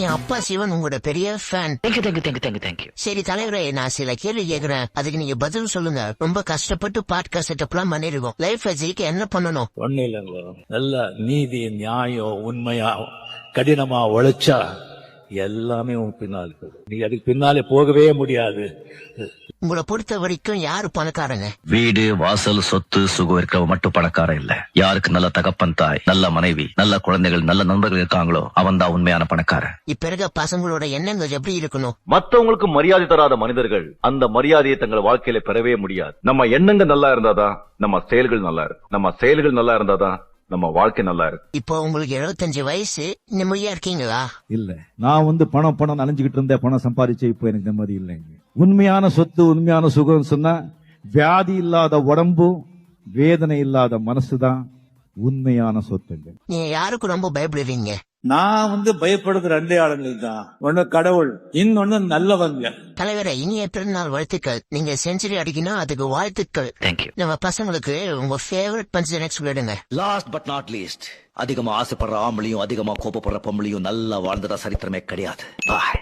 என் அப்பா சிவன் உங்களோட பெரிய ஃபேன். தேங்க்யூ. சரி தலைவரே, நான் சில கேள்வி கேக்குறேன், அதுக்கு நீங்க பதில் சொல்லுங்க. ரொம்ப கஷ்டப்பட்டு பாட்காஸ்ட் செட்டப்லாம் பண்ணிருக்கோம். லைஃப்ல ஜெயிக்க என்ன பண்ணணும்? ஒண்ணு இல்லைங்க, நல்ல நீதி, நியாயம், உண்மையா, கடினமா உழைச்சா எல்லாமே உன் பின்னால் இருக்குது. நீ அதுக்கு பின்னாலே போகவே முடியாது. உங்களை பொறுத்த வரைக்கும் யாரு பணக்காரங்க? வீடு, வாசல், சொத்து, சுகம் இருக்கிறவ மட்டும் பணக்காரன் இல்ல. யாருக்கு நல்ல தகப்பன் தாய், நல்ல மனைவி, நல்ல குழந்தைகள், நல்ல நண்பர்கள் இருக்காங்களோ அவன் தான் உண்மையான பணக்காரன். இப்ப இருக்க பசங்களோட எண்ணங்கள் எப்படி இருக்கணும்? மத்தவங்களுக்கு மரியாதை தராத மனிதர்கள் அந்த மரியாதையை தங்கள் வாழ்க்கையில பெறவே முடியாது. நம்ம எண்ணங்கள் நல்லா இருந்தாதான் நம்ம செயல்கள் நல்லா இருக்கு. நம்ம செயல்கள் நல்லா இருந்தாதான் நம்ம வாழ்க்கை நல்லா இருக்கு. இப்போ உங்களுக்கு 75 வயசு, நிம்மதியா இருக்கீங்களா? இல்ல, நான் பணம் அலைஞ்சுக்கிட்டு இருந்தேன். பணம் சம்பாதிச்சு இப்போ எனக்கு நிம்மதி இல்லைங்க. உண்மையான சொத்து, உண்மையான சுகம் சொன்னா வியாதி இல்லாத உடம்பு, வேதனை இல்லாத மனசுதான் உண்மையான சொத்துங்க. நீங்க யாருக்கு ரொம்ப பயப்படுறீங்க? நான் பயப்படுறது ரெண்டே ஆளுங்களுக்கு தான். ஒண்ணு கடவுள், இன்னொன்னு நல்லவங்க. தலைவரை, இனிய பிறந்தநாள் வாழ்த்துக்கள். நீங்க செஞ்சுரி அடிக்கணும், அதுக்கு வாழ்த்துக்கள். தேங்க்யூ. நம்ம பசங்களுக்கு உங்க ஃபேவரட் பஞ்சு சொல்லிடுங்க. லாஸ்ட் பட் நாட் லீஸ்ட், அதிகமா ஆசைப்படுற ஆம்பளையும் அதிகமா கோபப்படுற பொம்பளையும் நல்லா வாழ்ந்ததா சரித்திரமே கிடையாது. பாய்.